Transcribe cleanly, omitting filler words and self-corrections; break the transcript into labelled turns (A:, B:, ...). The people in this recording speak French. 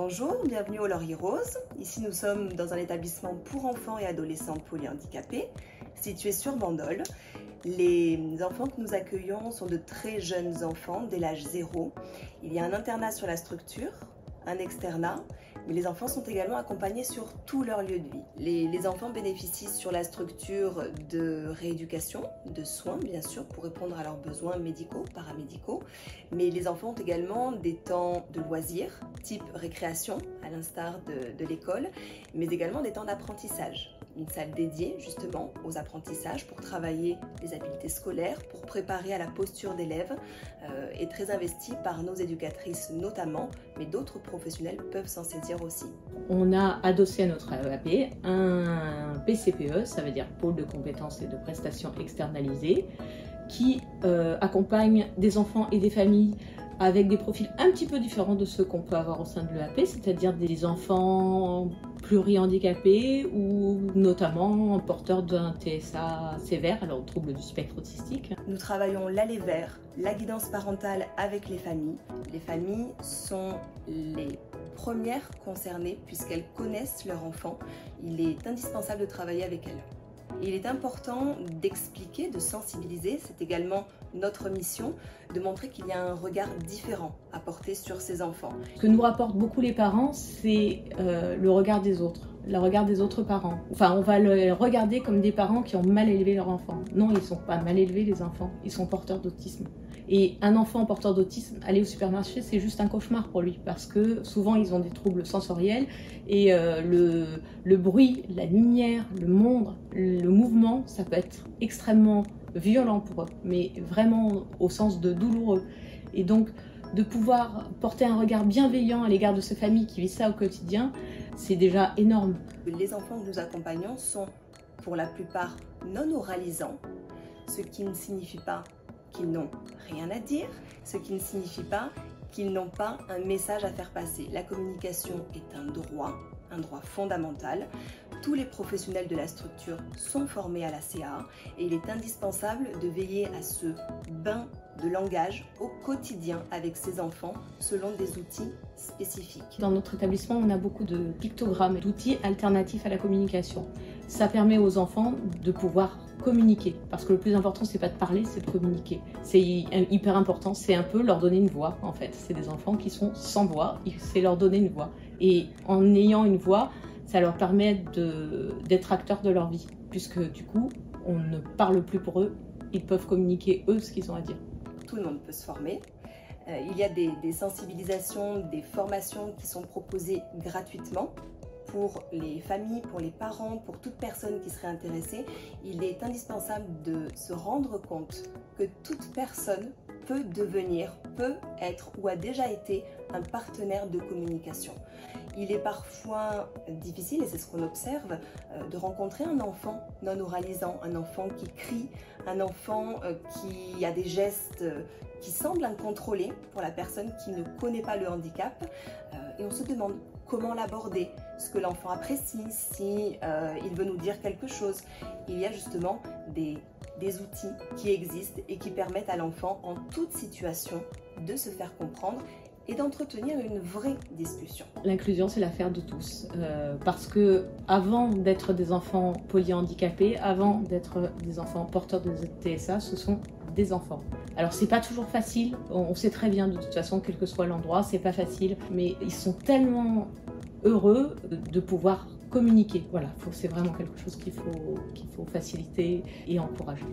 A: Bonjour, bienvenue au Laurier Rose. Ici nous sommes dans un établissement pour enfants et adolescents polyhandicapés, situé sur Bandol. Les enfants que nous accueillons sont de très jeunes enfants, dès l'âge 0. Il y a un internat sur la structure, un externat, mais les enfants sont également accompagnés sur tout leur lieu de vie. Les enfants bénéficient sur la structure de rééducation, de soins bien sûr, pour répondre à leurs besoins médicaux, paramédicaux, mais les enfants ont également des temps de loisirs, type récréation, à l'instar de l'école, mais également des temps d'apprentissage. Une salle dédiée justement aux apprentissages pour travailler les habiletés scolaires, pour préparer à la posture d'élève, est très investie par nos éducatrices notamment, mais d'autres professionnels peuvent s'en saisir aussi.
B: On a adossé à notre AEAP un PCPE, ça veut dire pôle de compétences et de prestations externalisées, qui accompagne des enfants et des familles avec des profils un petit peu différents de ceux qu'on peut avoir au sein de l'EAP, c'est-à-dire des enfants plurihandicapés ou notamment porteurs d'un TSA sévère, alors trouble du spectre autistique.
A: Nous travaillons l'aller vers, la guidance parentale avec les familles. Les familles sont les premières concernées puisqu'elles connaissent leur enfant. Il est indispensable de travailler avec elles. Il est important d'expliquer, de sensibiliser, c'est également notre mission, de montrer qu'il y a un regard différent à porter sur ces enfants.
B: Ce que nous rapportent beaucoup les parents, c'est le regard des autres, le regard des autres parents. Enfin, on va les regarder comme des parents qui ont mal élevé leur enfant. Non, ils ne sont pas mal élevés les enfants, ils sont porteurs d'autisme. Et un enfant porteur d'autisme, aller au supermarché, c'est juste un cauchemar pour lui parce que souvent ils ont des troubles sensoriels et le bruit, la lumière, le monde, le mouvement, ça peut être extrêmement violent pour eux, mais vraiment au sens de douloureux. Et donc, de pouvoir porter un regard bienveillant à l'égard de ces familles qui vivent ça au quotidien, c'est déjà énorme.
A: Les enfants que nous accompagnons sont pour la plupart non oralisants, ce qui ne signifie pas qu'ils n'ont rien à dire, ce qui ne signifie pas qu'ils n'ont pas un message à faire passer. La communication est un droit fondamental. Tous les professionnels de la structure sont formés à la CA et il est indispensable de veiller à ce bain de langage au quotidien avec ces enfants selon des outils spécifiques.
B: Dans notre établissement, on a beaucoup de pictogrammes, d'outils alternatifs à la communication. Ça permet aux enfants de pouvoir communiquer, parce que le plus important, c'est pas de parler, c'est de communiquer. C'est hyper important, c'est un peu leur donner une voix, en fait. C'est des enfants qui sont sans voix, c'est leur donner une voix. Et en ayant une voix, ça leur permet d'être acteurs de leur vie, puisque du coup, on ne parle plus pour eux, ils peuvent communiquer eux ce qu'ils ont à dire.
A: Tout le monde peut se former. Il y a des sensibilisations, des formations qui sont proposées gratuitement pour les familles, pour les parents, pour toute personne qui serait intéressée. Il est indispensable de se rendre compte que toute personne peut devenir, peut être ou a déjà été un partenaire de communication. Il est parfois difficile, et c'est ce qu'on observe, de rencontrer un enfant non oralisant, un enfant qui crie, un enfant qui a des gestes qui semblent incontrôlés pour la personne qui ne connaît pas le handicap. Et on se demande comment l'aborder, ce que l'enfant apprécie, si il veut nous dire quelque chose. Il y a justement des outils qui existent et qui permettent à l'enfant en toute situation de se faire comprendre et d'entretenir une vraie discussion.
B: L'inclusion, c'est l'affaire de tous. Parce que avant d'être des enfants polyhandicapés, avant d'être des enfants porteurs de TSA, ce sont des enfants. Alors c'est pas toujours facile, on sait très bien de toute façon, quel que soit l'endroit, c'est pas facile, mais ils sont tellement heureux de pouvoir communiquer. Voilà, c'est vraiment quelque chose qu'il faut faciliter et encourager.